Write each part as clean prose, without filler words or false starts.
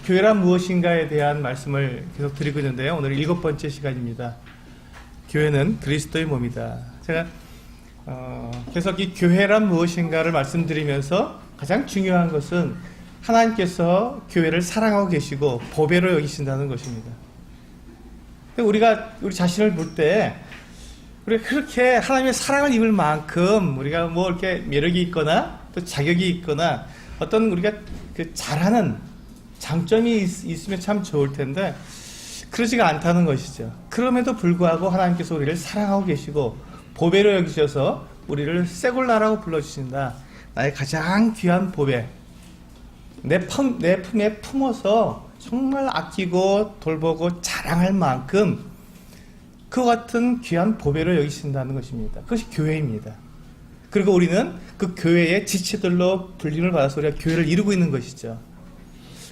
교회란 무엇인가에 대한 말씀을 계속 드리고 있는데요. 오늘 7번째 시간입니다. 교회는 그리스도의 몸이다. 제가 계속 이 교회란 무엇인가를 말씀드리면서 가장 중요한 것은 하나님께서 교회를 사랑하고 계시고 보배로 여기신다는 것입니다. 우리가 우리 자신을 볼 때 우리가 그렇게 하나님의 사랑을 입을 만큼 우리가 뭐 이렇게 매력이 있거나 또 자격이 있거나 어떤 우리가 그 잘하는 장점이 있으면 참 좋을 텐데 그러지가 않다는 것이죠. 그럼에도 불구하고 하나님께서 우리를 사랑하고 계시고 보배로 여기셔서 우리를 세골라라고 불러주신다. 나의 가장 귀한 보배. 내 품에 품어서 정말 아끼고 돌보고 자랑할 만큼 그와 같은 귀한 보배로 여기신다는 것입니다. 그것이 교회입니다. 그리고 우리는 그 교회의 지체들로 불림을 받아서 우리가 교회를 이루고 있는 것이죠.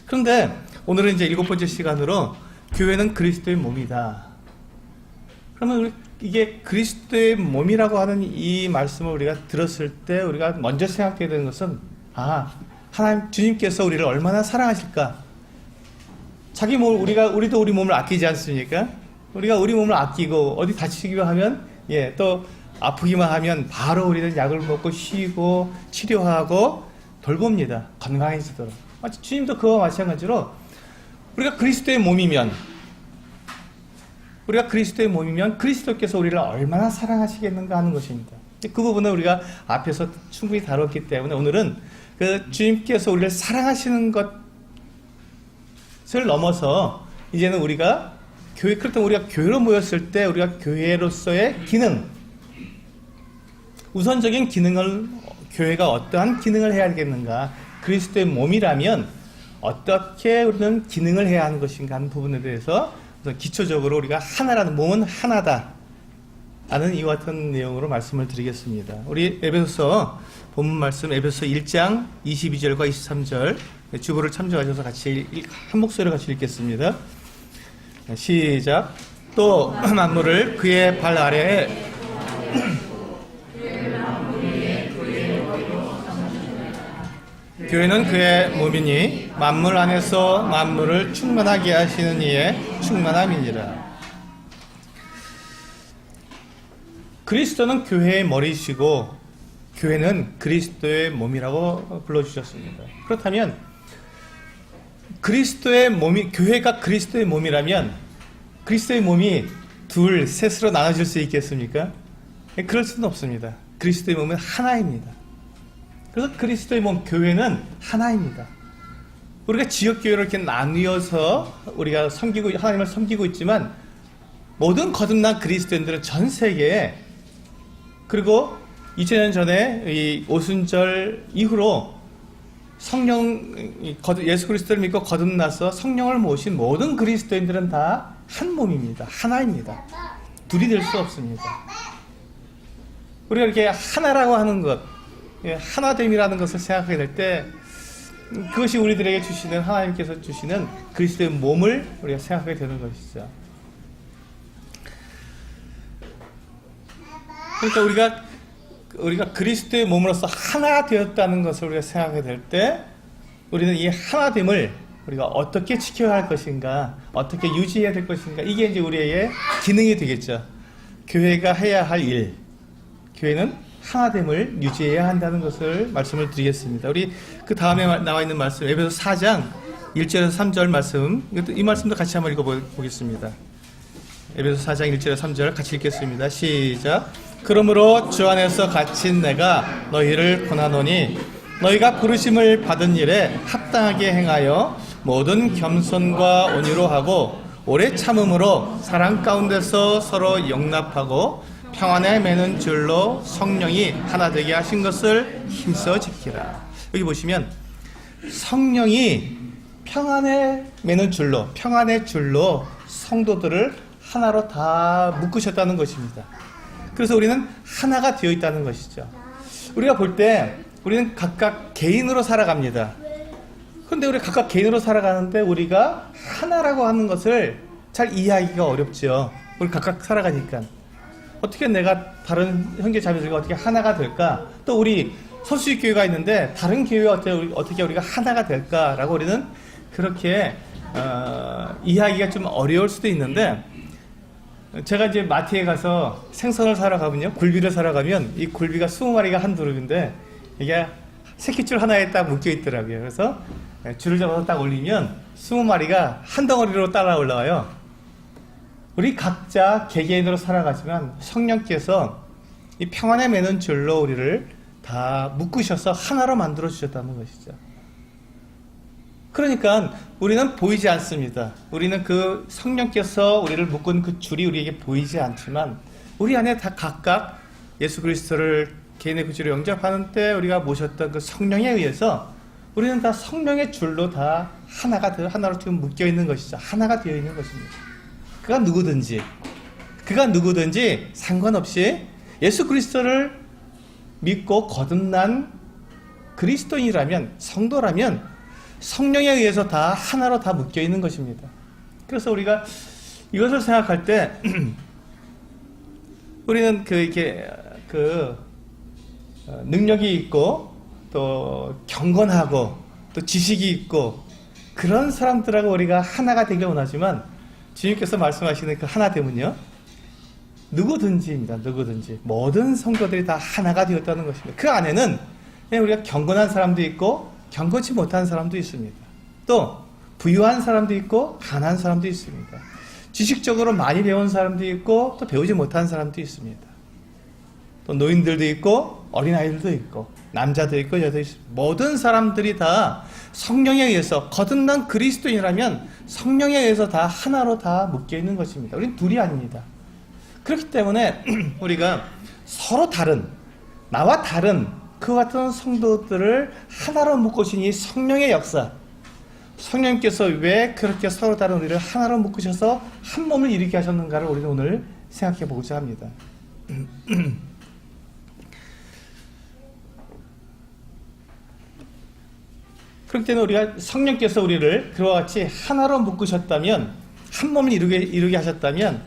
그런데 오늘은 이제 7번째 시간으로 교회는 그리스도의 몸이다. 그러면 이게 그리스도의 몸이라고 하는 이 말씀을 우리가 들었을 때 우리가 먼저 생각해야 되는 것은 하나님 주님께서 우리를 얼마나 사랑하실까? 자기 몸을 우리도 우리 몸을 아끼지 않습니까? 우리가 우리 몸을 아끼고 어디 다치기만 하면 또 아프기만 하면 바로 우리는 약을 먹고 쉬고 치료하고 돌봅니다. 건강해지도록. 주님도 그와 마찬가지로 우리가 그리스도의 몸이면 그리스도께서 우리를 얼마나 사랑하시겠는가 하는 것입니다. 그 부분은 우리가 앞에서 충분히 다뤘기 때문에 오늘은 그 주님께서 우리를 사랑하시는 것을 넘어서 이제는 우리가 그렇다면 우리가 교회로 모였을 때 우리가 교회로서의 기능, 우선적인 기능을 교회가 어떠한 기능을 해야 되겠는가, 그리스도의 몸이라면 어떻게 우리는 기능을 해야 하는 것인가 하는 부분에 대해서 기초적으로 우리가 하나라는 몸은 하나다 라는 이와 같은 내용으로 말씀을 드리겠습니다. 우리 에베소서 본문 말씀 에베소서 1장 22절과 23절 주보를 참조하셔서 같이 한 목소리로 같이 읽겠습니다. 시작. 또 만물을 그의 발 아래에 교회는 그의 몸이니 만물 안에서 만물을 충만하게 하시는 이의 충만함이니라. 그리스도는 교회의 머리시고 교회는 그리스도의 몸이라고 불러주셨습니다. 그렇다면 교회가 그리스도의 몸이라면 그리스도의 몸이 둘, 셋으로 나눠질 수 있겠습니까? 그럴 수는 없습니다. 그리스도의 몸은 하나입니다. 그래서 그리스도의 몸, 교회는 하나입니다. 우리가 지역교회를 이렇게 나뉘어서 우리가 하나님을 섬기고 있지만 모든 거듭난 그리스도인들은 전 세계에 그리고 2000년 전에 이 오순절 이후로 예수 그리스도를 믿고 거듭나서 성령을 모신 모든 그리스도인들은 다 한 몸입니다. 하나입니다. 둘이 될 수 없습니다. 우리가 이렇게 하나라고 하는 것, 하나됨이라는 것을 생각하게 될 때 그것이 우리들에게 주시는 하나님께서 주시는 그리스도의 몸을 우리가 생각하게 되는 것이죠. 그러니까 우리가 그리스도의 몸으로서 하나 되었다는 것을 우리가 생각하게 될 때 우리는 이 하나됨을 우리가 어떻게 지켜야 할 것인가, 어떻게 유지해야 될 것인가, 이게 이제 우리의 기능이 되겠죠. 교회가 해야 할 일, 교회는 하나됨을 유지해야 한다는 것을 말씀을 드리겠습니다. 우리 그 다음에 나와 있는 말씀, 에베소 4장 1절에서 3절 말씀, 이 말씀도 같이 한번 읽어보겠습니다. 에베소 4장 1절에서 3절 같이 읽겠습니다. 시작. 그러므로 주 안에서 갇힌 내가 너희를 권하노니 너희가 부르심을 받은 일에 합당하게 행하여 모든 겸손과 온유로 하고 오래 참음으로 사랑 가운데서 서로 용납하고 평안에 매는 줄로 성령이 하나 되게 하신 것을 힘써 지키라. 여기 보시면 성령이 평안에 매는 줄로, 평안의 줄로 성도들을 하나로 다 묶으셨다는 것입니다. 그래서 우리는 하나가 되어 있다는 것이죠. 우리가 볼 때 우리는 각각 개인으로 살아갑니다. 그런데 우리 각각 개인으로 살아가는데 우리가 하나라고 하는 것을 잘 이해하기가 어렵죠. 우리 각각 살아가니까. 어떻게 내가 다른 형제 자매들과 어떻게 하나가 될까? 또 우리 서수익교회가 있는데 다른 교회와 어떻게 우리가 하나가 될까라고 우리는 그렇게 이해하기가 좀 어려울 수도 있는데, 제가 이제 마트에 가서 생선을 사러 가면요, 굴비를 사러 가면 이 굴비가 20마리가 한 그룹인데 이게 새끼줄 하나에 딱 묶여 있더라고요. 그래서 줄을 잡아서 딱 올리면 20마리가 한 덩어리로 따라 올라와요. 우리 각자 개개인으로 살아가지만 성령께서 이 평안에 매는 줄로 우리를 다 묶으셔서 하나로 만들어 주셨다는 것이죠. 그러니까 우리는 보이지 않습니다. 우리는 그 성령께서 우리를 묶은 그 줄이 우리에게 보이지 않지만 우리 안에 다 각각 예수 그리스도를 개인의 구주로 영접하는 때 우리가 모셨던 그 성령에 의해서 우리는 다 성령의 줄로 다 하나로 지금 묶여 있는 것이죠. 하나가 되어 있는 것입니다. 그가 누구든지 상관없이 예수 그리스도를 믿고 거듭난 그리스도인이라면, 성도라면 성령에 의해서 다 하나로 다 묶여 있는 것입니다. 그래서 우리가 이것을 생각할 때 우리는 능력이 있고 또 경건하고 또 지식이 있고 그런 사람들하고 우리가 하나가 되길 원하지만, 주님께서 말씀하시는 그 하나됨은요, 누구든지입니다. 누구든지 모든 성도들이 다 하나가 되었다는 것입니다. 그 안에는 우리가 경건한 사람도 있고 경건치 못한 사람도 있습니다. 또 부유한 사람도 있고 가난한 사람도 있습니다. 지식적으로 많이 배운 사람도 있고 또 배우지 못한 사람도 있습니다. 또 노인들도 있고 어린아이들도 있고 남자도 있고 여자도 있습니다. 모든 사람들이 다 성령에 의해서, 거듭난 그리스도인이라면 성령에 의해서 다 하나로 다 묶여 있는 것입니다. 우리는 둘이 아닙니다. 그렇기 때문에 우리가 서로 다른, 나와 다른 그 같은 성도들을 하나로 묶으신 이 성령의 역사, 성령님께서 왜 그렇게 서로 다른 우리를 하나로 묶으셔서 한 몸을 이루게 하셨는가를 우리는 오늘 생각해 보고자 합니다. 그렇기 때문에 우리가 성령께서 우리를 그와 같이 하나로 묶으셨다면, 한 몸을 이루게 하셨다면,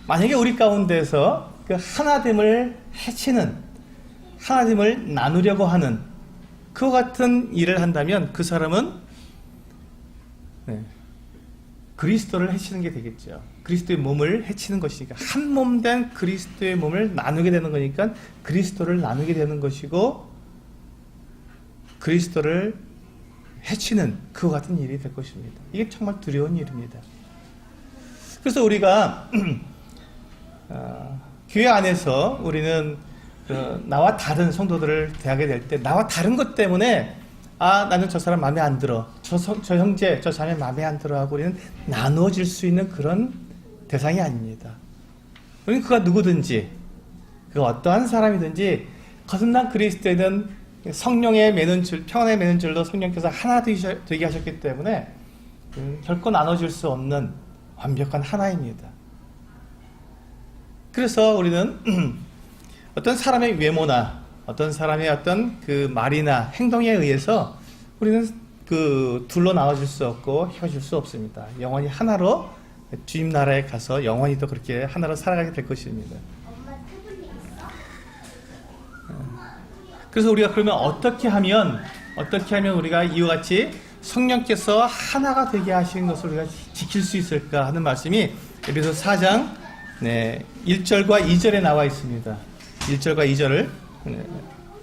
만약에 우리 가운데서 그 하나됨을 해치는, 하나됨을 나누려고 하는 그와 같은 일을 한다면 그 사람은 그리스도를 해치는 게 되겠죠. 그리스도의 몸을 해치는 것이니까, 한 몸 된 그리스도의 몸을 나누게 되는 거니까 그리스도를 나누게 되는 것이고, 그리스도를 해치는 그와 같은 일이 될 것입니다. 이게 정말 두려운 일입니다. 그래서 우리가 교회 안에서 우리는 나와 다른 성도들을 대하게 될 때, 나와 다른 것 때문에 나는 저 사람 마음에 안 들어, 저 형제, 저 자매 마음에 안 들어 하고 우리는 나누어질 수 있는 그런 대상이 아닙니다. 우리는 그가 누구든지, 그 어떠한 사람이든지 거듭난 그리스도에는 성령의 매는 줄, 평안의 매는 줄로 성령께서 하나 되게 하셨기 때문에 결코 나눠질 수 없는 완벽한 하나입니다. 그래서 우리는 어떤 사람의 외모나 어떤 사람의 어떤 그 말이나 행동에 의해서 우리는 그 둘로 나눠질 수 없고 헤어질 수 없습니다. 영원히 하나로 주님 나라에 가서 영원히 또 그렇게 하나로 살아가게 될 것입니다. 그래서 우리가 그러면 어떻게 하면 우리가 이와 같이 성령께서 하나가 되게 하시는 것을 우리가 지킬 수 있을까 하는 말씀이 에베소 4장 1절과 2절에 나와 있습니다. 1절과 2절을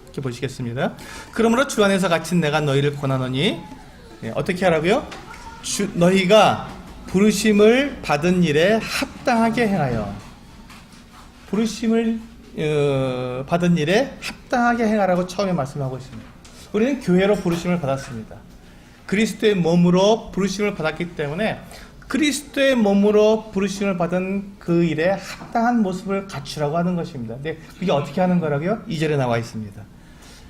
이렇게 보시겠습니다. 그러므로 주 안에서 갇힌 내가 너희를 권하노니, 어떻게 하라고요? 너희가 부르심을 받은 일에 합당하게 행하여, 부르심을 받은 일에 합당하게 행하라고 처음에 말씀하고 있습니다. 우리는 교회로 부르심을 받았습니다. 그리스도의 몸으로 부르심을 받았기 때문에 그리스도의 몸으로 부르심을 받은 그 일에 합당한 모습을 갖추라고 하는 것입니다. 근데 그게 어떻게 하는 거라고요? 2절에 나와 있습니다.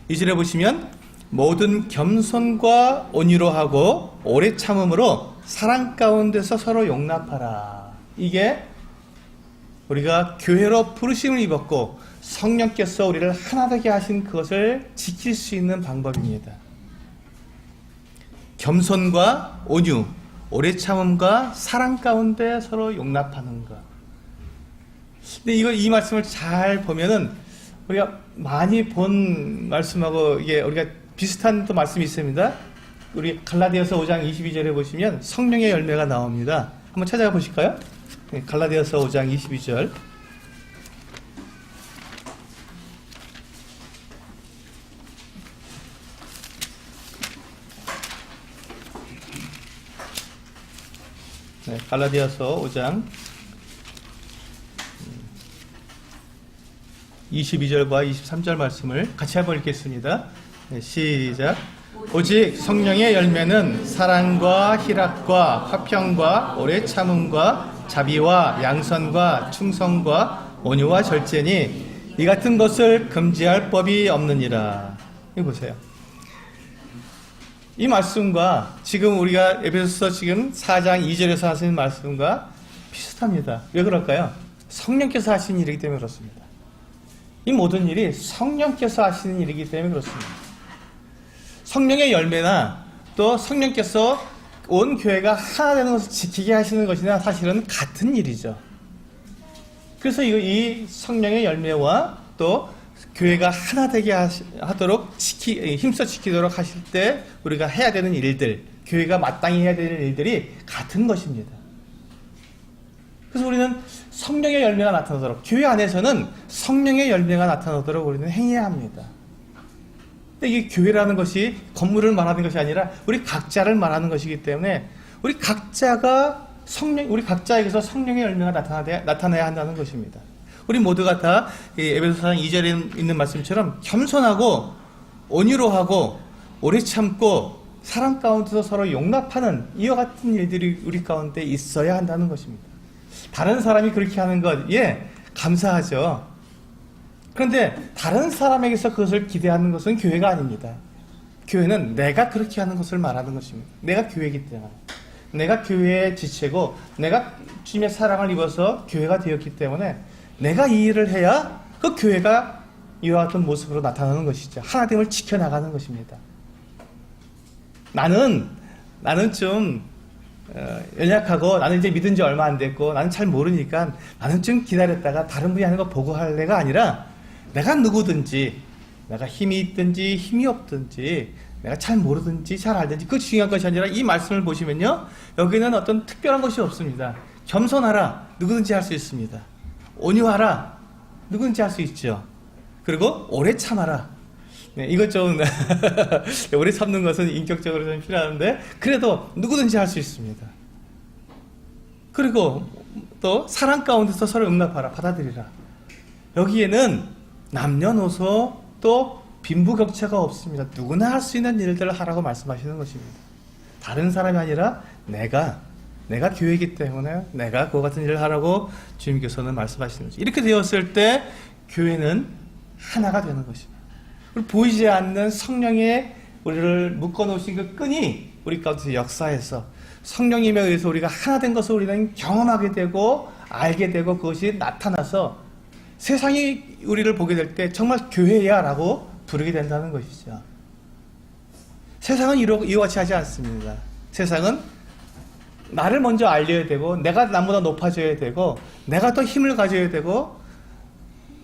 2절에 보시면 모든 겸손과 온유로 하고 오래 참음으로 사랑 가운데서 서로 용납하라. 이게 우리가 교회로 부르심을 입었고 성령께서 우리를 하나 되게 하신 그것을 지킬 수 있는 방법입니다. 겸손과 온유, 오래 참음과 사랑 가운데 서로 용납하는 것. 근데 이 말씀을 잘 보면은 우리가 많이 본 말씀하고 이게 우리가 비슷한 또 말씀이 있습니다. 우리 갈라디아서 5장 22절에 보시면 성령의 열매가 나옵니다. 한번 찾아가 보실까요? 네, 갈라디아서 5장 22절. 네, 갈라디아서 5장 22절과 23절 말씀을 같이 한번 읽겠습니다. 네, 시작. 오직 성령의 열매는 사랑과 희락과 화평과 오래 참음과 자비와 양선과 충성과 온유와 절제니 이 같은 것을 금지할 법이 없느니라. 이거 보세요. 이 말씀과 지금 우리가 에베소서 지금 4장 2절에서 하시는 말씀과 비슷합니다. 왜 그럴까요? 성령께서 하시는 일이기 때문에 그렇습니다. 이 모든 일이 성령께서 하시는 일이기 때문에 그렇습니다. 성령의 열매나 또 성령께서 온 교회가 하나 되는 것을 지키게 하시는 것이나 사실은 같은 일이죠. 그래서 이 성령의 열매와 또 교회가 하나 되게 하도록 힘써 지키도록 하실 때 우리가 해야 되는 일들, 교회가 마땅히 해야 되는 일들이 같은 것입니다. 그래서 우리는 성령의 열매가 나타나도록, 교회 안에서는 성령의 열매가 나타나도록 우리는 행해야 합니다. 근데 이게 교회라는 것이 건물을 말하는 것이 아니라 우리 각자를 말하는 것이기 때문에 우리 각자에게서 성령의 열매가 나타나야 한다는 것입니다. 우리 모두가 다 에베소서 2절에 있는 말씀처럼 겸손하고 온유로하고 오래 참고 사람 가운데서 서로 용납하는 이와 같은 일들이 우리 가운데 있어야 한다는 것입니다. 다른 사람이 그렇게 하는 것, 감사하죠. 그런데 다른 사람에게서 그것을 기대하는 것은 교회가 아닙니다. 교회는 내가 그렇게 하는 것을 말하는 것입니다. 내가 교회이기 때문에. 내가 교회의 지체고 내가 주님의 사랑을 입어서 교회가 되었기 때문에 내가 이 일을 해야 그 교회가 이와 같은 모습으로 나타나는 것이죠. 하나됨을 지켜나가는 것입니다. 나는 좀 연약하고 나는 이제 믿은 지 얼마 안 됐고 나는 잘 모르니까 나는 좀 기다렸다가 다른 분이 하는 거 보고 할 애가 아니라 내가 누구든지 내가 힘이 있든지 힘이 없든지 내가 잘 모르든지 잘 알든지 그 중요한 것이 아니라 이 말씀을 보시면요. 여기는 어떤 특별한 것이 없습니다. 겸손하라. 누구든지 할 수 있습니다. 온유하라. 누구든지 할 수 있죠. 그리고 오래 참아라. 네, 이것 좀 오래 참는 것은 인격적으로 좀 필요한데 그래도 누구든지 할 수 있습니다. 그리고 또 사랑 가운데서 서로 응답하라. 받아들이라. 여기에는 남녀노소 또 빈부격차가 없습니다. 누구나 할 수 있는 일들을 하라고 말씀하시는 것입니다. 다른 사람이 아니라 내가 교회이기 때문에 내가 그와 같은 일을 하라고 주님께서는 말씀하시는 거죠. 이렇게 되었을 때 교회는 하나가 되는 것입니다. 보이지 않는 성령의 우리를 묶어놓으신 그 끈이 우리 가운데서 역사해서 성령님에 의해서 우리가 하나 된 것을 우리는 경험하게 되고 알게 되고 그것이 나타나서 세상이 우리를 보게 될 때 정말 교회야 라고 부르게 된다는 것이죠. 세상은 이와 같이 하지 않습니다. 세상은 나를 먼저 알려야 되고 내가 남보다 높아져야 되고 내가 더 힘을 가져야 되고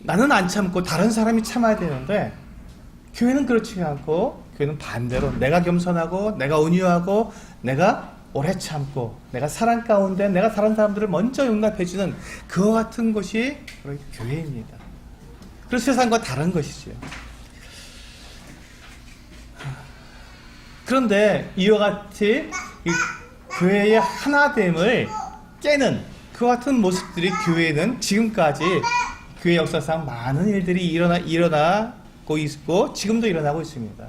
나는 안 참고 다른 사람이 참아야 되는데 교회는 그렇지 않고 교회는 반대로 내가 겸손하고 내가 온유하고 내가 오래 참고 내가 사랑 가운데 내가 다른 사람들을 먼저 용납해주는 그와 같은 것이 바로 교회입니다. 그래서 세상과 다른 것이죠. 그런데 이와 같이 교회의 하나됨을 깨는 그와 같은 모습들이 교회는 지금까지 교회 역사상 많은 일들이 일어나고 있고 지금도 일어나고 있습니다.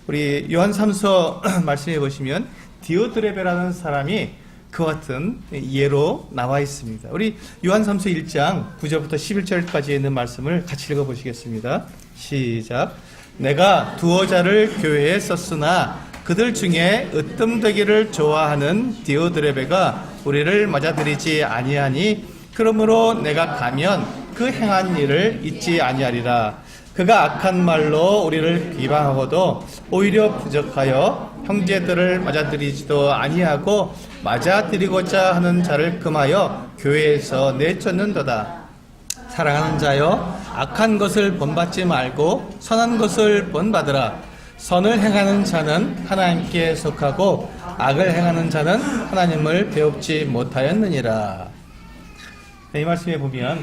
우리 요한3서 말씀해 보시면 디오드레베라는 사람이 그와 같은 예로 나와 있습니다. 우리 요한3서 1장 9절부터 11절까지 있는 말씀을 같이 읽어보시겠습니다. 시작. 내가 두어 자를 교회에 썼으나 그들 중에 으뜸되기를 좋아하는 디오드레베가 우리를 맞아들이지 아니하니 그러므로 내가 가면 그 행한 일을 잊지 아니하리라. 그가 악한 말로 우리를 비방하고도 오히려 부족하여 형제들을 맞아들이지도 아니하고 맞아들이고자 하는 자를 금하여 교회에서 내쫓는도다. 사랑하는 자여, 악한 것을 본받지 말고 선한 것을 본받으라. 선을 행하는 자는 하나님께 속하고 악을 행하는 자는 하나님을 배웁지 못하였느니라. 이 말씀에 보면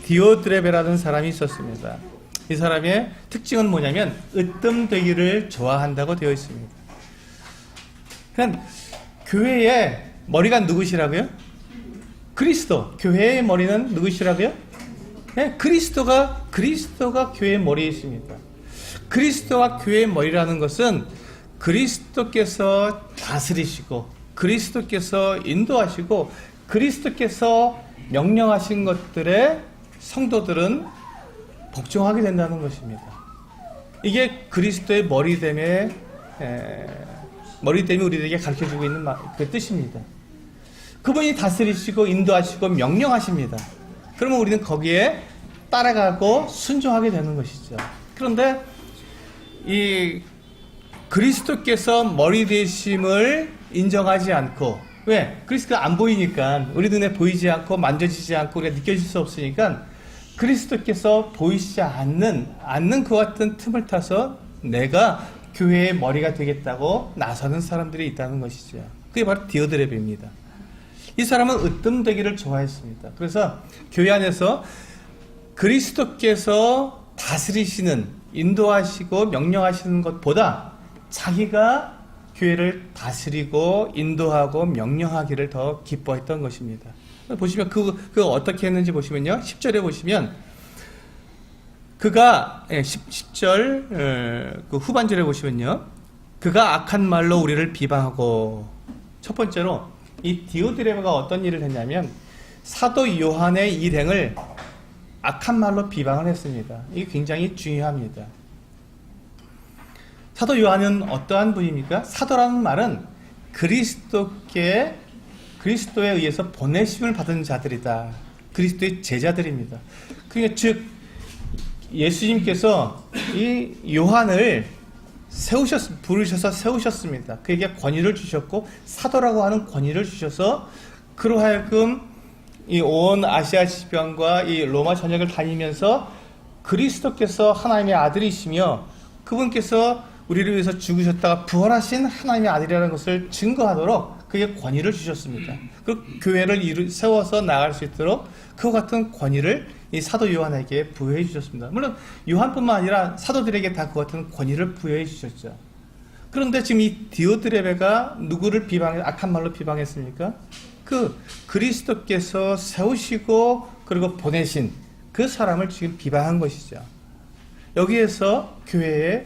디오드레베라는 사람이 있었습니다. 이 사람의 특징은 뭐냐면 으뜸되기를 좋아한다고 되어 있습니다. 그러니까 교회의 머리가 누구시라고요? 그리스도. 교회의 머리는 누구시라고요? 네, 그리스도가 교회의 머리에 있습니다. 그리스도와 교회의 머리라는 것은 그리스도께서 다스리시고 그리스도께서 인도하시고 그리스도께서 명령하신 것들에 성도들은 복종하게 된다는 것입니다. 이게 그리스도의 머리됨에 우리들에게 가르쳐주고 있는 그 뜻입니다. 그분이 다스리시고 인도하시고 명령하십니다. 그러면 우리는 거기에 따라가고 순종하게 되는 것이죠. 그런데 이 그리스도께서 머리 되심을 인정하지 않고, 왜? 그리스도가 안 보이니까, 우리 눈에 보이지 않고 만져지지 않고 우리가 느껴질 수 없으니까 그리스도께서 보이지 않는 그 같은 틈을 타서 내가 교회의 머리가 되겠다고 나서는 사람들이 있다는 것이죠. 그게 바로 디오드레베입니다. 이 사람은 으뜸되기를 좋아했습니다. 그래서 교회 안에서 그리스도께서 다스리시는, 인도하시고 명령하시는 것보다 자기가 교회를 다스리고 인도하고 명령하기를 더 기뻐했던 것입니다. 보시면 그거 어떻게 했는지 보시면요. 10절에 보시면 그가 10절 그 후반절에 보시면요. 그가 악한 말로 우리를 비방하고, 첫 번째로 이 디오드레베가 어떤 일을 했냐면 사도 요한의 일행을 악한 말로 비방을 했습니다. 이게 굉장히 중요합니다. 사도 요한은 어떠한 분입니까? 사도라는 말은 그리스도에 의해서 보내심을 받은 자들이다. 그리스도의 제자들입니다. 그러니까 즉 예수님께서 이 요한을 부르셔서 세우셨습니다. 그에게 권위를 주셨고 사도라고 하는 권위를 주셔서 그로 하여금 이 온 아시아 지방과 이 로마 전역을 다니면서 그리스도께서 하나님의 아들이시며 그분께서 우리를 위해서 죽으셨다가 부활하신 하나님의 아들이라는 것을 증거하도록 그에게 권위를 주셨습니다. 그 교회를 세워서 나갈 수 있도록 그와 같은 권위를 이 사도 요한에게 부여해 주셨습니다. 물론 요한뿐만 아니라 사도들에게 다 그 같은 권위를 부여해 주셨죠. 그런데 지금 이 디오드레베가 누구를 악한 말로 비방했습니까? 그 그리스도께서 세우시고 그리고 보내신 그 사람을 지금 비방한 것이죠. 여기에서 교회의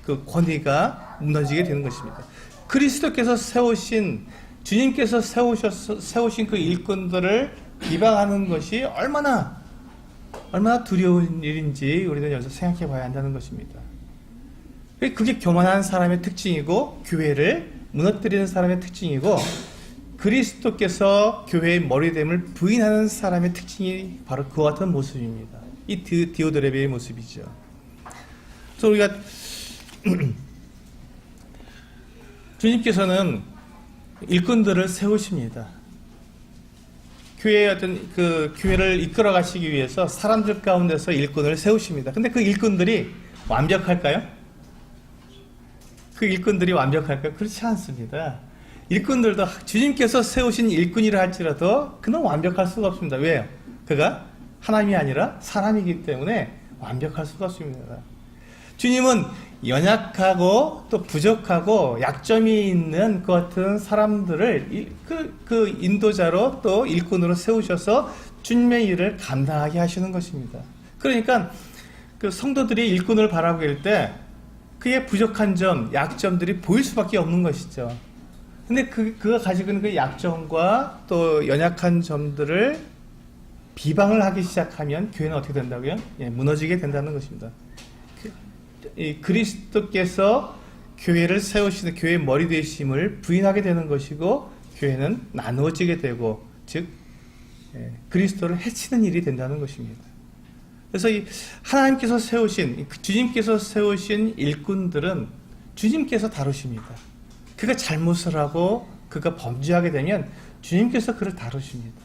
그 권위가 무너지게 되는 것입니다. 그리스도께서 세우신, 주님께서 세우신 그 일꾼들을 비방하는 것이 얼마나 두려운 일인지 우리는 여기서 생각해 봐야 한다는 것입니다. 그게 교만한 사람의 특징이고 교회를 무너뜨리는 사람의 특징이고 그리스도께서 교회의 머리됨을 부인하는 사람의 특징이 바로 그와 같은 모습입니다. 이 디오드레베의 모습이죠. 그래서 우리가 주님께서는 일꾼들을 세우십니다. 교회의 교회를 이끌어 가시기 위해서 사람들 가운데서 일꾼을 세우십니다. 근데 그 일꾼들이 완벽할까요? 그렇지 않습니다. 일꾼들도 주님께서 세우신 일꾼이라 할지라도 그는 완벽할 수가 없습니다. 왜요? 그가 하나님이 아니라 사람이기 때문에 완벽할 수가 없습니다. 주님은 연약하고 또 부족하고 약점이 있는 그 같은 사람들을 그 인도자로 또 일꾼으로 세우셔서 주님의 일을 감당하게 하시는 것입니다. 그러니까 그 성도들이 일꾼을 바라볼 때 그의 부족한 점, 약점들이 보일 수밖에 없는 것이죠. 근데 그가 가지고 있는 그 약점과 또 연약한 점들을 비방을 하기 시작하면 교회는 어떻게 된다고요? 무너지게 된다는 것입니다. 이 그리스도께서 교회를 세우시는 교회의 머리 되심을 부인하게 되는 것이고 교회는 나누어지게 되고 즉 그리스도를 해치는 일이 된다는 것입니다. 그래서 이 하나님께서 세우신 주님께서 세우신 일꾼들은 주님께서 다루십니다. 그가 잘못을 하고 그가 범죄하게 되면 주님께서 그를 다루십니다.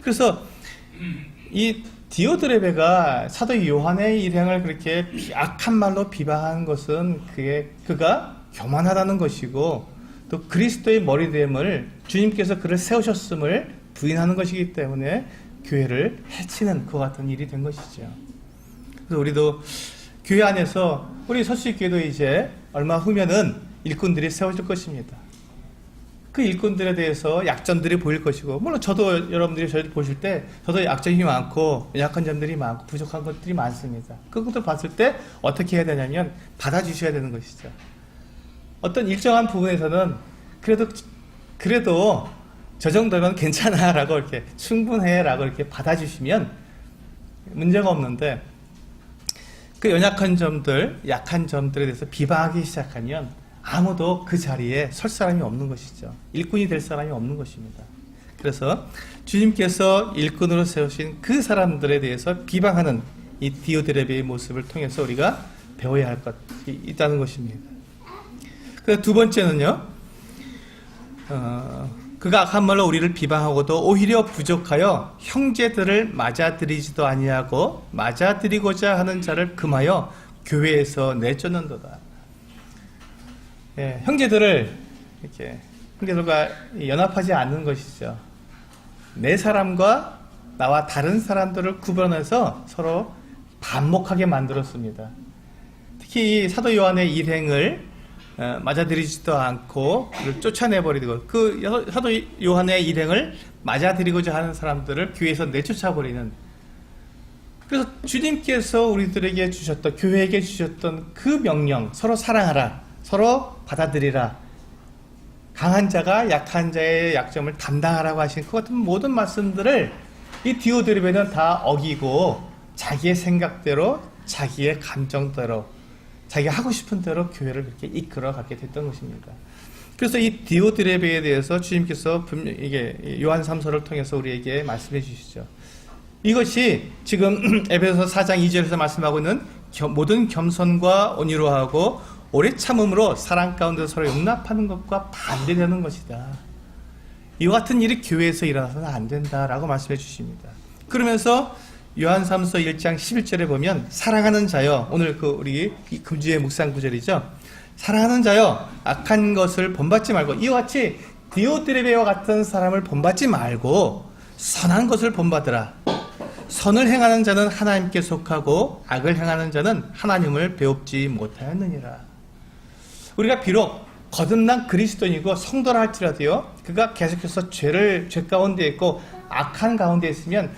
그래서 이 디오드레베가 사도 요한의 일행을 그렇게 악한 말로 비방한 것은 그가 교만하다는 것이고 또 그리스도의 머리됨을 주님께서 그를 세우셨음을 부인하는 것이기 때문에 교회를 해치는 그와 같은 일이 된 것이죠. 그래서 우리도 교회 안에서 우리 서수교회도 이제 얼마 후면은 일꾼들이 세워질 것입니다. 그 일꾼들에 대해서 약점들이 보일 것이고, 물론 저도 여러분들이 저희 보실 때 저도 약점이 많고 약한 점들이 많고 부족한 것들이 많습니다. 그것들 봤을 때 어떻게 해야 되냐면 받아주셔야 되는 것이죠. 어떤 일정한 부분에서는 그래도 저 정도면 괜찮아 라고 이렇게 충분해 라고 이렇게 받아주시면 문제가 없는데, 그 연약한 점들, 약한 점들에 대해서 비방하기 시작하면 아무도 그 자리에 설 사람이 없는 것이죠. 일꾼이 될 사람이 없는 것입니다. 그래서 주님께서 일꾼으로 세우신 그 사람들에 대해서 비방하는 이 디오드레베의 모습을 통해서 우리가 배워야 할 것이 있다는 것입니다. 그래서 두 번째는요, 그가 악한 말로 우리를 비방하고도 오히려 부족하여 형제들을 맞아들이지도 아니하고 맞아들이고자 하는 자를 금하여 교회에서 내쫓는도다. 예, 형제들과 연합하지 않는 것이죠. 내 사람과 나와 다른 사람들을 구분해서 서로 반목하게 만들었습니다. 특히 사도 요한의 일행을 맞아들이지도 않고 그를 쫓아내버리고, 그 사도 요한의 일행을 맞아들이고자 하는 사람들을 교회에서 내쫓아버리는, 그래서 주님께서 우리들에게 주셨던, 교회에게 주셨던 그 명령, 서로 사랑하라, 서로 받아들이라, 강한 자가 약한 자의 약점을 담당하라고 하신 그 같은 모든 말씀들을 이 디오드레베는 다 어기고 자기의 생각대로, 자기의 감정대로, 자기가 하고 싶은 대로 교회를 그렇게 이끌어가게 됐던 것입니다. 그래서 이 디오드레베에 대해서 주님께서 이게 요한 3서를 통해서 우리에게 말씀해 주시죠. 이것이 지금 에베소서 4장 2절에서 말씀하고 있는 모든 겸손과 온유로 하고 오래 참음으로 사랑 가운데 서로 용납하는 것과 반대되는 것이다. 이와 같은 일이 교회에서 일어나서는 안 된다라고 말씀해 주십니다. 그러면서 요한 3서 1장 11절에 보면 사랑하는 자여, 오늘 우리 금주의 묵상 구절이죠. 사랑하는 자여, 악한 것을 본받지 말고, 이와 같이 디오드레베와 같은 사람을 본받지 말고 선한 것을 본받으라. 선을 행하는 자는 하나님께 속하고 악을 행하는 자는 하나님을 배웁지 못하였느니라. 우리가 비록 거듭난 그리스도인이고 성도라 할지라도요, 그가 계속해서 죄 가운데 있고 악한 가운데 있으면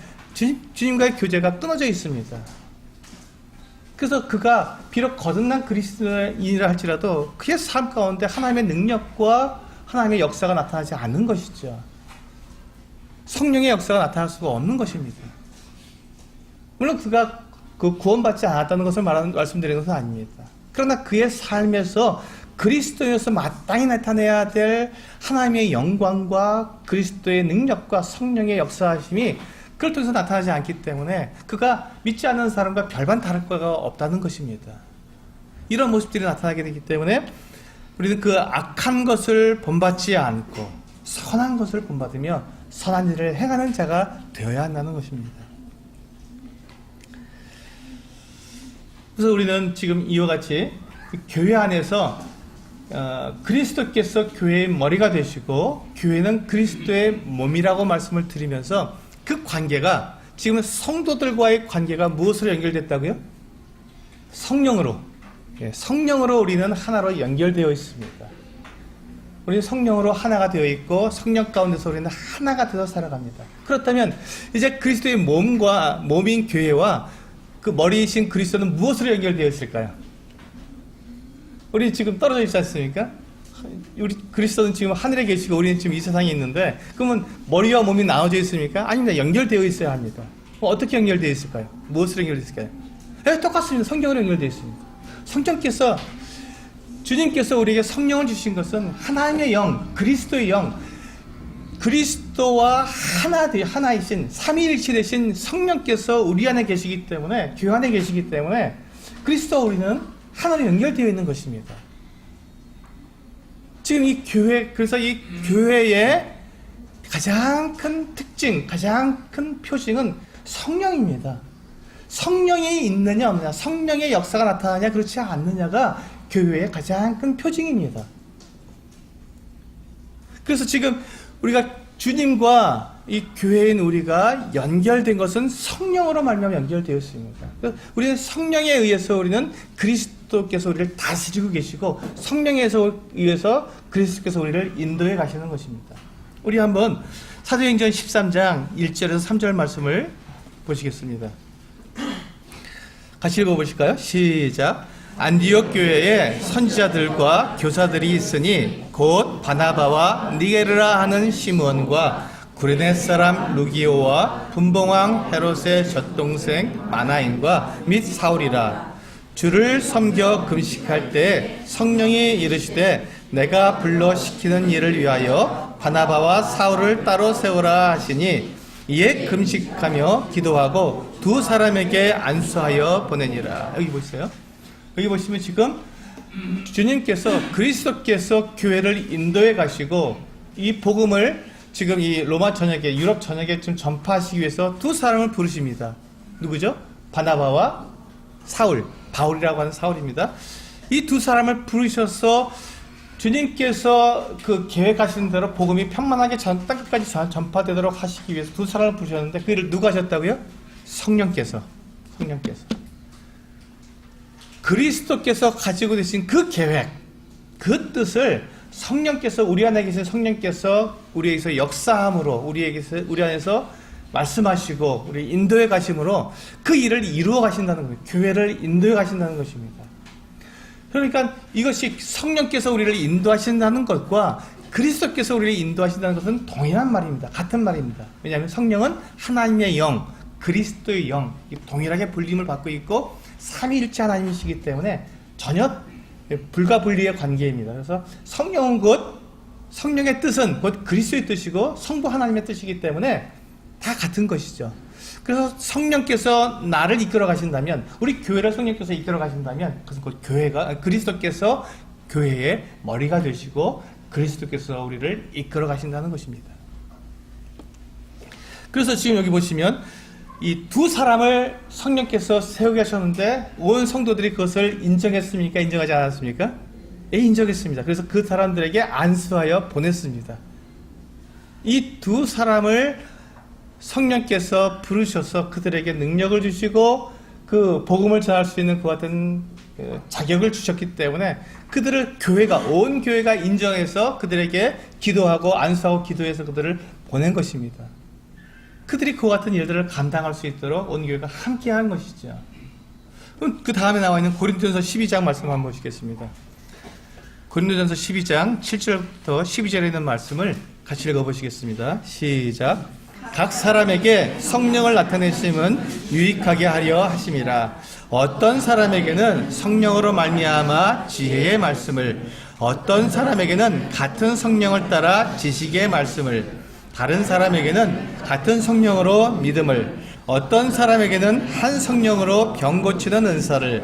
주님과의 교제가 끊어져 있습니다. 그래서 그가 비록 거듭난 그리스도인이라 할지라도 그의 삶 가운데 하나님의 능력과 하나님의 역사가 나타나지 않는 것이죠. 성령의 역사가 나타날 수가 없는 것입니다. 물론 그가 구원받지 않았다는 것을 말씀드리는 것은 아닙니다. 그러나 그의 삶에서 그리스도인으로서 마땅히 나타내야 될 하나님의 영광과 그리스도의 능력과 성령의 역사하심이 그걸 통해서 나타나지 않기 때문에 그가 믿지 않는 사람과 별반 다를 바가 없다는 것입니다. 이런 모습들이 나타나게 되기 때문에 우리는 그 악한 것을 본받지 않고 선한 것을 본받으며 선한 일을 행하는 자가 되어야 한다는 것입니다. 그래서 우리는 지금 이와 같이 교회 안에서 그리스도께서 교회의 머리가 되시고 교회는 그리스도의 몸이라고 말씀을 드리면서 그 관계가 지금 성도들과의 관계가 무엇으로 연결됐다고요? 성령으로. 성령으로 우리는 하나로 연결되어 있습니다. 우리는 성령으로 하나가 되어 있고 성령 가운데서 우리는 하나가 되어 살아갑니다. 그렇다면 이제 그리스도의 몸인 교회와 그 머리이신 그리스도는 무엇으로 연결되어 있을까요? 우리 지금 떨어져 있지 않습니까? 우리 그리스도는 지금 하늘에 계시고 우리는 지금 이 세상에 있는데, 그러면 머리와 몸이 나눠져 있습니까? 아닙니다. 연결되어 있어야 합니다. 어떻게 연결되어 있을까요? 무엇으로 연결되어 있을까요? 똑같습니다. 성경으로 연결되어 있습니다. 성령께서, 주님께서 우리에게 성령을 주신 것은 하나님의 영, 그리스도의 영, 그리스도와 하나이신 삼위일체 되신 성령께서 우리 안에 계시기 때문에, 교회 안에 계시기 때문에 그리스도와 우리는 하나로 연결되어 있는 것입니다. 지금 이 교회, 그래서 이 교회의 가장 큰 특징, 가장 큰 표징은 성령입니다. 성령이 있느냐 없느냐, 성령의 역사가 나타나냐 그렇지 않느냐가 교회의 가장 큰 표징입니다. 그래서 지금 우리가 주님과 이 교회인 우리가 연결된 것은 성령으로 말미암아 연결되어 있습니다. 우리는 성령에 의해서 우리는 그리스도께서 우리를 다스리고 계시고 성령에 의해서 그리스도께서 우리를 인도해 가시는 것입니다. 우리 한번 사도행전 13장 1절에서 3절 말씀을 보시겠습니다. 같이 읽어보실까요? 시작. 안디옥 교회에 선지자들과 교사들이 있으니 곧 바나바와 니게르라 하는 시므온과 구레네 사람 루기오와 분봉왕 헤롯의 젖동생 마나인과 및 사울이라. 주를 섬겨 금식할 때 성령이 이르시되 내가 불러 시키는 일을 위하여 바나바와 사울을 따로 세우라 하시니 이에 금식하며 기도하고 두 사람에게 안수하여 보내니라. 여기 보세요. 여기 보시면 지금 주님께서 그리스도께서 교회를 인도해 가시고 이 복음을 지금 이 로마 전역에 유럽 전역에 좀 전파하시기 위해서 두 사람을 부르십니다. 누구죠? 바나바와 사울, 바울이라고 하는 사울입니다. 이 두 사람을 부르셔서 주님께서 그 계획하신 대로 복음이 편만하게 땅끝까지 전파되도록 하시기 위해서 두 사람을 부르셨는데 그 일을 누가 하셨다고요? 성령께서. 그리스도께서 가지고 계신 그 계획, 그 뜻을 성령께서 우리 안에 계신 성령께서 우리에게서 역사함으로 우리 안에서 말씀하시고 우리 인도해 가심으로 그 일을 이루어 가신다는 거예요. 교회를 인도해 가신다는 것입니다. 그러니까 이것이 성령께서 우리를 인도하신다는 것과 그리스도께서 우리를 인도하신다는 것은 동일한 말입니다. 같은 말입니다. 왜냐하면 성령은 하나님의 영, 그리스도의 영, 동일하게 불림을 받고 있고 삼위일체 하나님이시기 때문에 전혀 불가분리의 관계입니다. 그래서 성령은 곧 성령의 뜻은 곧 그리스도의 뜻이고 성부 하나님의 뜻이기 때문에 다 같은 것이죠. 그래서 성령께서 나를 이끌어 가신다면, 우리 교회를 성령께서 이끌어 가신다면 그것은 곧 그리스도께서 교회의 머리가 되시고 그리스도께서 우리를 이끌어 가신다는 것입니다. 그래서 지금 여기 보시면 이 두 사람을 성령께서 세우게 하셨는데 온 성도들이 그것을 인정했습니까? 인정하지 않았습니까? 예, 인정했습니다. 그래서 그 사람들에게 안수하여 보냈습니다. 이 두 사람을 성령께서 부르셔서 그들에게 능력을 주시고 그 복음을 전할 수 있는 그와 같은 자격을 주셨기 때문에 그들을 온 교회가 인정해서 그들에게 기도하고 안수하고 기도해서 그들을 보낸 것입니다. 그들이 그와 같은 일들을 감당할 수 있도록 온 교회가 함께 한 것이죠. 그럼 그 다음에 나와 있는 고린도전서 12장 말씀 한번 보시겠습니다. 고린도전서 12장 7절부터 12절에 있는 말씀을 같이 읽어보시겠습니다. 시작. 각 사람에게 성령을 나타내심은 유익하게 하려 하심이라. 어떤 사람에게는 성령으로 말미암아 지혜의 말씀을, 어떤 사람에게는 같은 성령을 따라 지식의 말씀을, 다른 사람에게는 같은 성령으로 믿음을, 어떤 사람에게는 한 성령으로 병 고치는 은사를,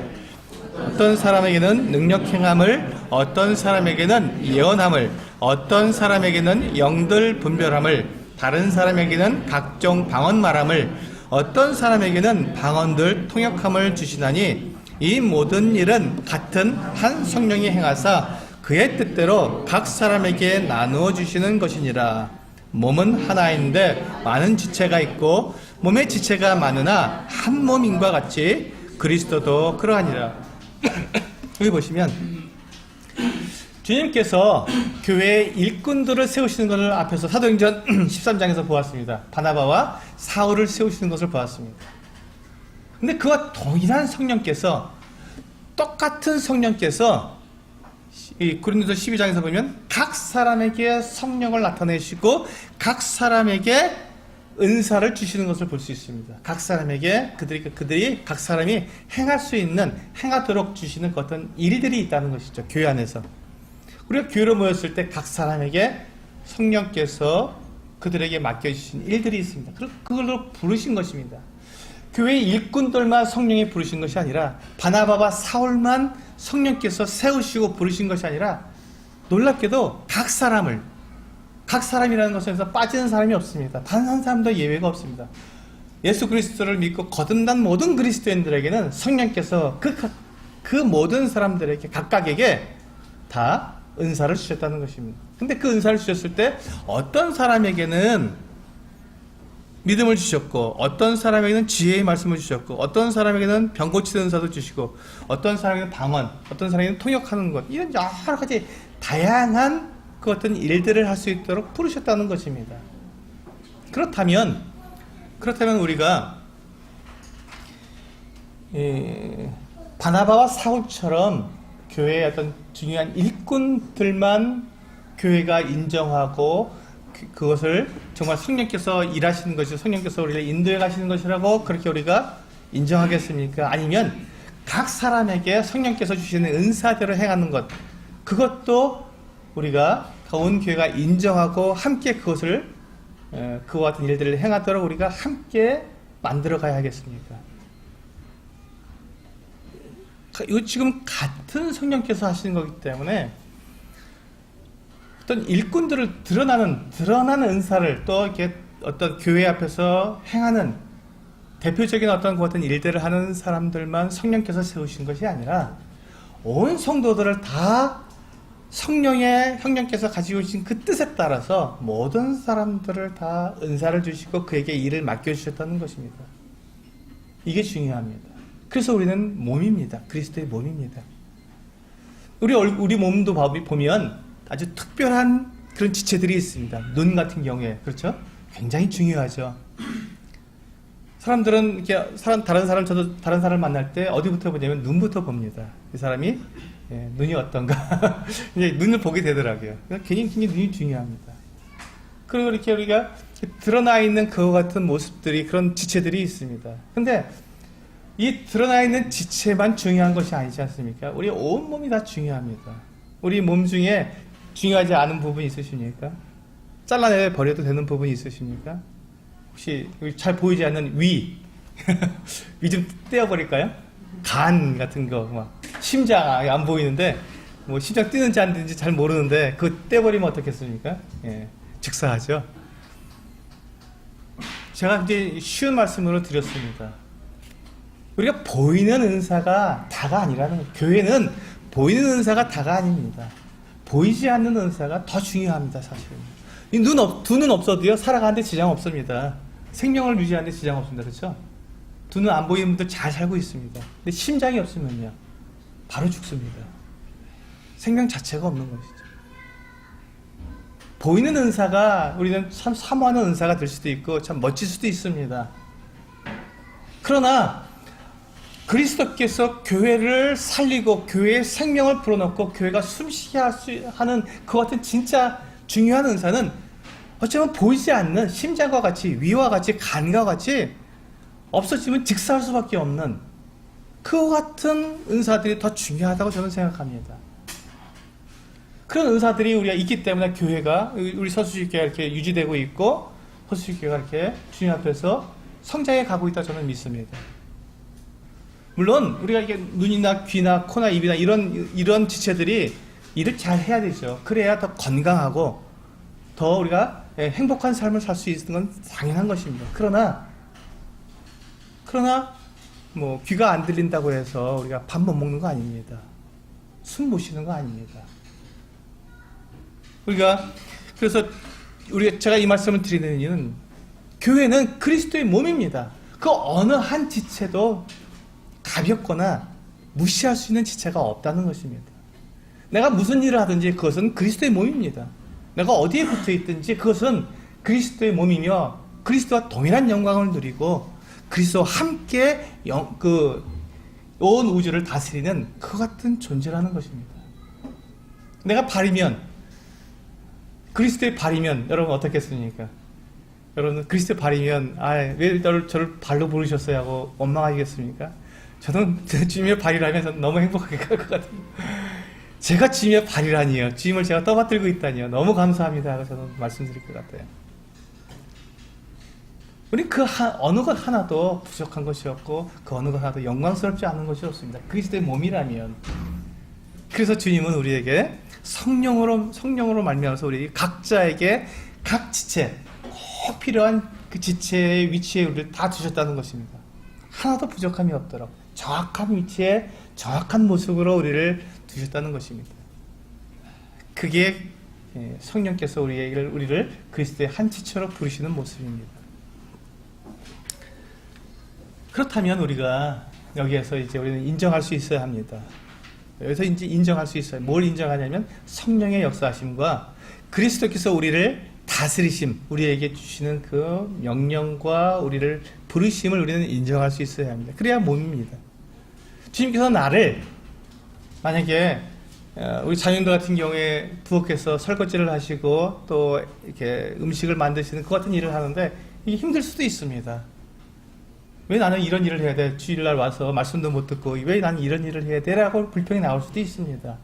어떤 사람에게는 능력 행함을, 어떤 사람에게는 예언함을, 어떤 사람에게는 영들 분별함을, 다른 사람에게는 각종 방언 말함을, 어떤 사람에게는 방언들 통역함을 주시나니 이 모든 일은 같은 한 성령이 행하사 그의 뜻대로 각 사람에게 나누어 주시는 것이니라. 몸은 하나인데 많은 지체가 있고 몸의 지체가 많으나 한 몸인과 같이 그리스도도 그러하니라. 여기 보시면 주님께서 교회의 일꾼들을 세우시는 것을 앞에서 사도행전 13장에서 보았습니다. 바나바와 사울을 세우시는 것을 보았습니다. 근데 그와 동일한 성령께서, 똑같은 성령께서 이 고린도서 12장에서 보면 각 사람에게 성령을 나타내시고 각 사람에게 은사를 주시는 것을 볼 수 있습니다. 각 사람에게 그들이 각 사람이 행할 수 있는, 행하도록 주시는 어떤 일들이 있다는 것이죠. 교회 안에서 우리가 교회로 모였을 때 각 사람에게 성령께서 그들에게 맡겨주신 일들이 있습니다. 그걸로 부르신 것입니다. 교회 일꾼들만 성령이 부르신 것이 아니라 바나바와 사울만 성령께서 세우시고 부르신 것이 아니라 놀랍게도 각 사람이라는 것에서 빠지는 사람이 없습니다. 단 한 사람도 예외가 없습니다. 예수 그리스도를 믿고 거듭난 모든 그리스도인들에게는 성령께서 그 모든 사람들에게 각각에게 다 은사를 주셨다는 것입니다. 근데 그 은사를 주셨을 때 어떤 사람에게는 믿음을 주셨고, 어떤 사람에게는 지혜의 말씀을 주셨고, 어떤 사람에게는 병 고치는 은사도 주시고, 어떤 사람에게는 방언, 어떤 사람에게는 통역하는 것, 이런 여러 가지 다양한 그 어떤 일들을 할 수 있도록 부르셨다는 것입니다. 그렇다면 우리가 바나바와 사울처럼 교회의 어떤 중요한 일꾼들만 교회가 인정하고 그것을 정말 성령께서 일하시는 것이, 성령께서 우리를 인도해 가시는 것이라고 그렇게 우리가 인정하겠습니까? 아니면 각 사람에게 성령께서 주시는 은사대로 행하는 것, 그것도 우리가 온 교회가 인정하고 함께 그것을 그와 같은 일들을 행하도록 우리가 함께 만들어 가야 하겠습니까? 이거 지금 같은 성령께서 하시는 거기 때문에 어떤 일꾼들을 드러나는 은사를 또 이렇게 어떤 교회 앞에서 행하는 대표적인 어떤 그 같은 일들을 하는 사람들만 성령께서 세우신 것이 아니라 온 성도들을 다 성령께서 가지고 계신 그 뜻에 따라서 모든 사람들을 다 은사를 주시고 그에게 일을 맡겨주셨다는 것입니다. 이게 중요합니다. 그래서 우리는 몸입니다. 그리스도의 몸입니다. 우리 몸도 보면 아주 특별한 그런 지체들이 있습니다. 눈 같은 경우에, 그렇죠? 굉장히 중요하죠. 사람들은 이렇게 저도 다른 사람을 만날 때 어디부터 보냐면 눈부터 봅니다. 이 사람이 눈이 어떤가 이제 눈을 보게 되더라고요. 굉장히 눈이 중요합니다. 그리고 이렇게 우리가 드러나 있는 그와 같은 모습들이, 그런 지체들이 있습니다. 근데 이 드러나 있는 지체만 중요한 것이 아니지 않습니까? 우리 온 몸이 다 중요합니다. 우리 몸 중에 중요하지 않은 부분이 있으십니까? 잘라내 버려도 되는 부분이 있으십니까? 혹시 잘 보이지 않는 위 좀 떼어버릴까요? 간 같은 거, 막 심장 안 보이는데 뭐 심장 뛰는지 안 뛰는지 잘 모르는데 그거 떼버리면 어떻겠습니까? 예, 즉사하죠. 제가 이제 쉬운 말씀으로 드렸습니다. 우리가 보이는 은사가 다가 아니라는 거예요. 교회는 보이는 은사가 다가 아닙니다. 보이지 않는 은사가 더 중요합니다, 사실은. 두 눈 없어도요, 살아가는데 지장 없습니다. 생명을 유지하는 데 지장 없습니다. 그렇죠? 두 눈 안 보이는 분들 잘 살고 있습니다. 근데 심장이 없으면요, 바로 죽습니다. 생명 자체가 없는 것이죠. 보이는 은사가 우리는 참 사모하는 은사가 될 수도 있고 참 멋질 수도 있습니다. 그러나 그리스도께서 교회를 살리고 교회의 생명을 불어넣고 교회가 숨쉬게 하는 그 같은 진짜 중요한 은사는 어쩌면 보이지 않는 심장과 같이, 위와 같이, 간과 같이 없어지면 직사할 수밖에 없는 그 같은 은사들이 더 중요하다고 저는 생각합니다. 그런 은사들이 우리가 있기 때문에 교회가, 우리 서수식교회가 이렇게 유지되고 있고 서수식교회가 이렇게 주님 앞에서 성장해 가고 있다 저는 믿습니다. 물론 우리가 이게 눈이나 귀나 코나 입이나 이런 지체들이 일을 잘 해야 되죠. 그래야 더 건강하고 더 우리가 행복한 삶을 살 수 있는 건 당연한 것입니다. 그러나 뭐 귀가 안 들린다고 해서 우리가 밥 못 먹는 거 아닙니다. 숨 못 쉬는 거 아닙니다. 그래서 제가 이 말씀을 드리는 이유는 교회는 그리스도의 몸입니다. 그 어느 한 지체도 가볍거나 무시할 수 있는 지체가 없다는 것입니다. 내가 무슨 일을 하든지 그것은 그리스도의 몸입니다. 내가 어디에 붙어 있든지 그것은 그리스도의 몸이며 그리스도와 동일한 영광을 누리고 그리스도와 함께 온 우주를 다스리는 그 같은 존재라는 것입니다. 내가 그리스도의 발이면 여러분 어떻겠습니까? 여러분 그리스도의 발이면 왜 저를 발로 부르셨어요 하고 원망하겠습니까? 저는 주님의 발이라면 저는 너무 행복하게 갈 것 같아요. 제가 주님의 발이라니요, 주님을 제가 떠받들고 있다니요, 너무 감사합니다 하고 저는 말씀드릴 것 같아요. 우리 어느 것 하나도 부족한 것이 없고 그 어느 것 하나도 영광스럽지 않은 것이 없습니다. 그리스도의 몸이라면. 그래서 주님은 우리에게 성령으로 말미암아서 우리 각자에게 각 지체 꼭 필요한 그 지체의 위치에 우리를 다 두셨다는 것입니다. 하나도 부족함이 없도록 정확한 위치에 정확한 모습으로 우리를 두셨다는 것입니다. 그게 성령께서 우리를 그리스도의 한 지체로 부르시는 모습입니다. 그렇다면 우리가 여기에서 이제 우리는 인정할 수 있어야 합니다. 여기서 이제 인정할 수 있어요. 뭘 인정하냐면 성령의 역사하심과 그리스도께서 우리를 다스리심, 우리에게 주시는 그 명령과 우리를 부르심을 우리는 인정할 수 있어야 합니다. 그래야 몸입니다. 주님께서 나를 만약에 우리 자녀들 같은 경우에 부엌에서 설거지를 하시고 또 이렇게 음식을 만드시는 그 같은 일을 하는데 이게 힘들 수도 있습니다. 왜 나는 이런 일을 해야 돼? 주일날 와서 말씀도 못 듣고 왜 나는 이런 일을 해야 돼? 라고 불평이 나올 수도 있습니다.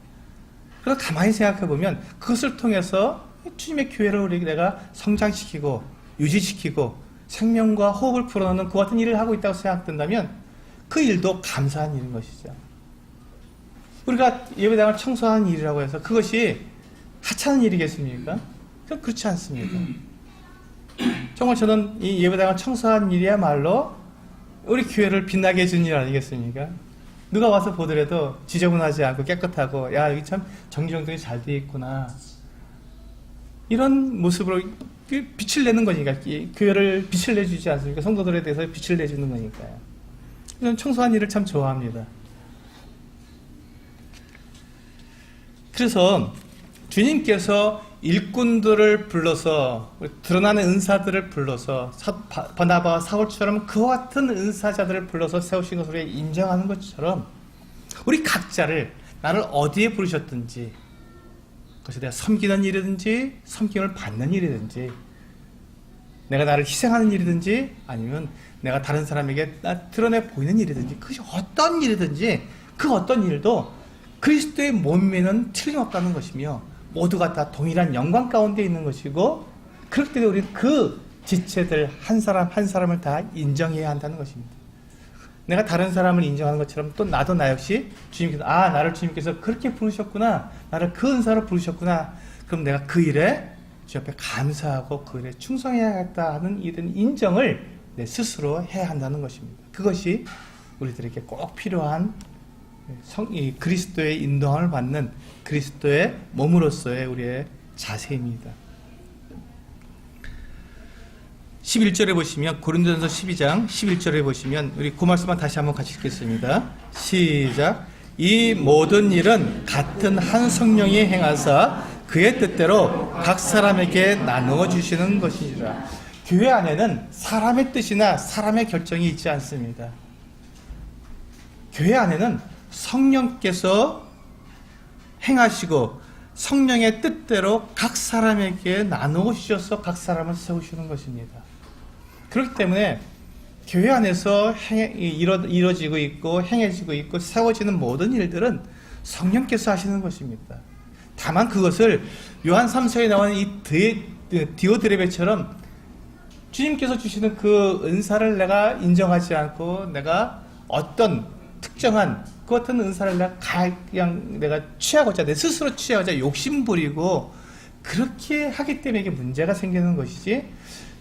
그래서 가만히 생각해 보면 그것을 통해서 주님의 교회를 내가 성장시키고 유지시키고 생명과 호흡을 불어넣는 그 같은 일을 하고 있다고 생각된다면 그 일도 감사한 일인 것이죠. 우리가 예배당을 청소하는 일이라고 해서 그것이 하찮은 일이겠습니까? 그렇지 않습니다. 정말 저는 이 예배당을 청소하는 일이야말로 우리 교회를 빛나게 해주는 일 아니겠습니까? 누가 와서 보더라도 지저분하지 않고 깨끗하고 야 여기 참 정리정돈이 잘 되어 있구나 이런 모습으로 빛을 내는 거니까 교회를 빛을 내주지 않습니까? 성도들에 대해서 빛을 내주는 거니까요. 저는 청소한 일을 참 좋아합니다. 그래서 주님께서 일꾼들을 불러서 드러나는 은사들을 불러서 바나바와 사울처럼 그와 같은 은사자들을 불러서 세우신 것을 인정하는 것처럼 우리 각자를 나를 어디에 부르셨든지 그것이 내가 섬기는 일이든지 섬김을 받는 일이든지 내가 나를 희생하는 일이든지 아니면 내가 다른 사람에게 드러내 보이는 일이든지 그것이 어떤 일이든지 그 어떤 일도 그리스도의 몸에는 틀림없다는 것이며 모두가 다 동일한 영광 가운데 있는 것이고 그렇기 때문에 우리는 그 지체들 한 사람 한 사람을 다 인정해야 한다는 것입니다. 내가 다른 사람을 인정하는 것처럼 또 나도 나 역시 주님께서 나를 주님께서 그렇게 부르셨구나 나를 그 은사로 부르셨구나 그럼 내가 그 일에 주 앞에 감사하고 그 일에 충성해야겠다 하는 이런 인정을 내 스스로 해야 한다는 것입니다. 그것이 우리들에게 꼭 필요한 이 그리스도의 인도함을 받는 그리스도의 몸으로서의 우리의 자세입니다. 11절에 보시면 고린도전서 12장 11절에 보시면 우리 그 말씀만 다시 한번 같이 읽겠습니다. 시작. 이 모든 일은 같은 한 성령이 행하사 그의 뜻대로 각 사람에게 나누어 주시는 것이니라. 교회 안에는 사람의 뜻이나 사람의 결정이 있지 않습니다. 교회 안에는 성령께서 행하시고 성령의 뜻대로 각 사람에게 나누어 주셔서 각 사람을 세우시는 것입니다. 그렇기 때문에 교회 안에서 이루어지고 있고 행해지고 있고 세워지는 모든 일들은 성령께서 하시는 것입니다. 다만 그것을 요한 3서에 나오는 이 디오드레베처럼 주님께서 주시는 그 은사를 내가 인정하지 않고 내가 어떤 특정한 그 같은 은사를 내가 취하고자 내 스스로 취하고자 욕심부리고 그렇게 하기 때문에 이게 문제가 생기는 것이지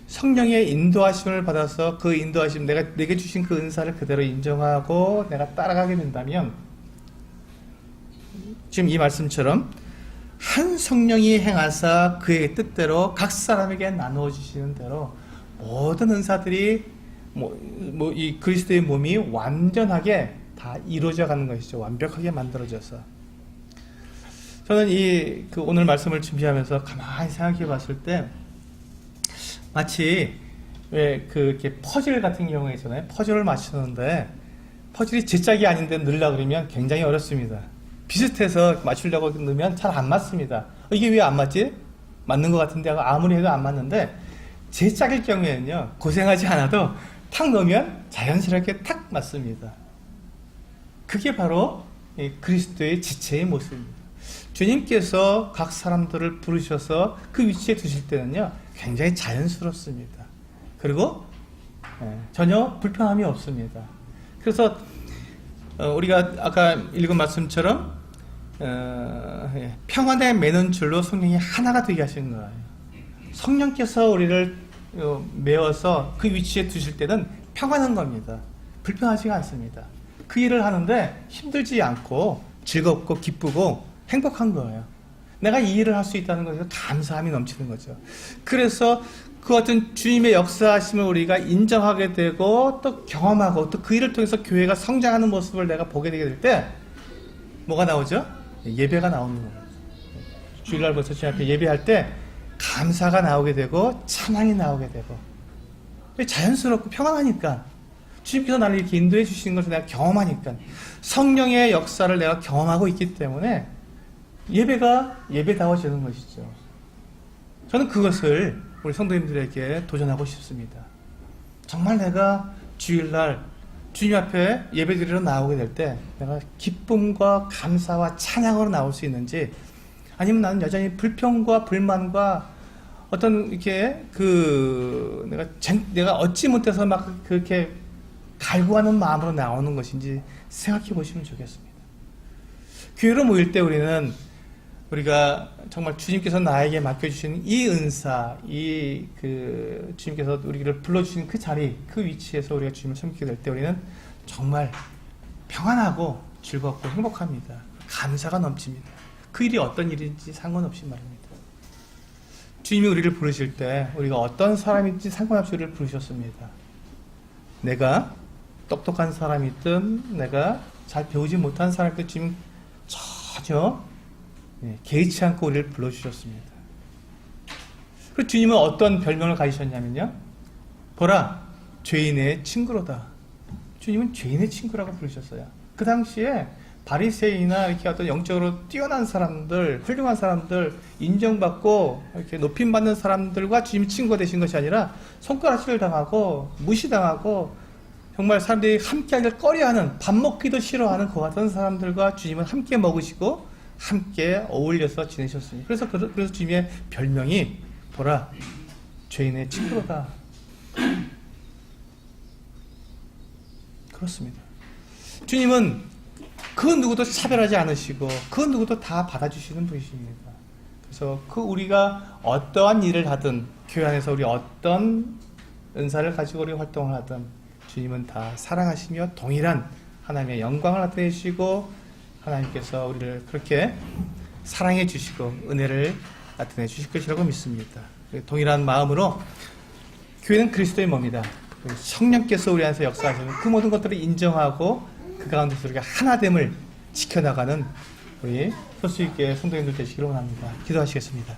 성령의 인도하심을 받아서 그 인도하심 내게 주신 그 은사를 그대로 인정하고 내가 따라가게 된다면 지금 이 말씀처럼 한 성령이 행하사 그의 뜻대로 각 사람에게 나누어 주시는 대로 모든 은사들이 이 그리스도의 몸이 완전하게 다 이루어져 가는 것이죠. 완벽하게 만들어져서. 저는 오늘 말씀을 준비하면서 가만히 생각해 봤을 때 마치 이렇게 퍼즐 같은 경우에 있잖아요. 퍼즐을 맞추는데 퍼즐이 제 짝이 아닌데 넣으려고 그러면 굉장히 어렵습니다. 비슷해서 맞추려고 넣으면 잘 안 맞습니다. 이게 왜 안 맞지? 맞는 것 같은데 아무리 해도 안 맞는데 제 짝일 경우에는요 고생하지 않아도 탁 넣으면 자연스럽게 탁 맞습니다. 그게 바로 그리스도의 지체의 모습입니다. 주님께서 각 사람들을 부르셔서 그 위치에 두실 때는요 굉장히 자연스럽습니다. 그리고 전혀 불편함이 없습니다. 그래서 우리가 아까 읽은 말씀처럼 평안에 매는 줄로 성령이 하나가 되게 하시는 거예요. 성령께서 우리를 메어서 그 위치에 두실 때는 평안한 겁니다. 불편하지가 않습니다. 그 일을 하는데 힘들지 않고 즐겁고 기쁘고 행복한 거예요. 내가 이 일을 할 수 있다는 것에서 감사함이 넘치는 거죠. 그래서 그 어떤 주님의 역사하심을 우리가 인정하게 되고 또 경험하고 또 그 일을 통해서 교회가 성장하는 모습을 내가 보게 되게 될 때 뭐가 나오죠? 예배가 나오는 거예요. 주일날 벌써 주님 앞에 예배할 때 감사가 나오게 되고 찬양이 나오게 되고 자연스럽고 평안하니까 주님께서 나를 이렇게 인도해 주시는 것을 내가 경험하니까 성령의 역사를 내가 경험하고 있기 때문에 예배가 예배다워지는 것이죠. 저는 그것을 우리 성도님들에게 도전하고 싶습니다. 정말 내가 주일날 주님 앞에 예배드리러 나오게 될 때 내가 기쁨과 감사와 찬양으로 나올 수 있는지, 아니면 나는 여전히 불평과 불만과 어떤 이렇게 내가 얻지 못해서 막 그렇게 갈구하는 마음으로 나오는 것인지 생각해 보시면 좋겠습니다. 교회로 모일 때 우리가 정말 주님께서 나에게 맡겨주신 이 은사, 주님께서 우리를 불러주신 그 자리, 그 위치에서 우리가 주님을 섬기게 될 때 우리는 정말 평안하고 즐겁고 행복합니다. 감사가 넘칩니다. 그 일이 어떤 일인지 상관없이 말입니다. 주님이 우리를 부르실 때 우리가 어떤 사람인지 상관없이 우리를 부르셨습니다. 내가 똑똑한 사람이든 내가 잘 배우지 못한 사람이든 주님 전혀 개의치 않고 우리를 불러주셨습니다. 그리고 주님은 어떤 별명을 가지셨냐면요, 보라 죄인의 친구로다. 주님은 죄인의 친구라고 부르셨어요. 그 당시에 바리새인이나 이렇게 어떤 영적으로 뛰어난 사람들, 훌륭한 사람들, 인정받고 이렇게 높임받는 사람들과 주님이 친구가 되신 것이 아니라 손가락질을 당하고 무시당하고 정말 사람들이 함께하기를 꺼려하는, 밥 먹기도 싫어하는 그 같은 사람들과 주님은 함께 먹으시고 함께 어울려서 지내셨습니다. 그래서 주님의 별명이 보라 죄인의 친구로다. 그렇습니다. 주님은 그 누구도 차별하지 않으시고 그 누구도 다 받아주시는 분이십니다. 그래서 우리가 어떠한 일을 하든, 교회 안에서 우리 어떤 은사를 가지고 우리 활동을 하든 주님은 다 사랑하시며 동일한 하나님의 영광을 나타내 주시고 하나님께서 우리를 그렇게 사랑해 주시고 은혜를 나타내 주실 것이라고 믿습니다. 동일한 마음으로 교회는 그리스도의 몸이다. 성령께서 우리 안에서 역사하시는 그 모든 것들을 인정하고 그 가운데서 우리가 하나됨을 지켜나가는 우리 소수 있게 성도님들 되시기를 원합니다. 기도하시겠습니다.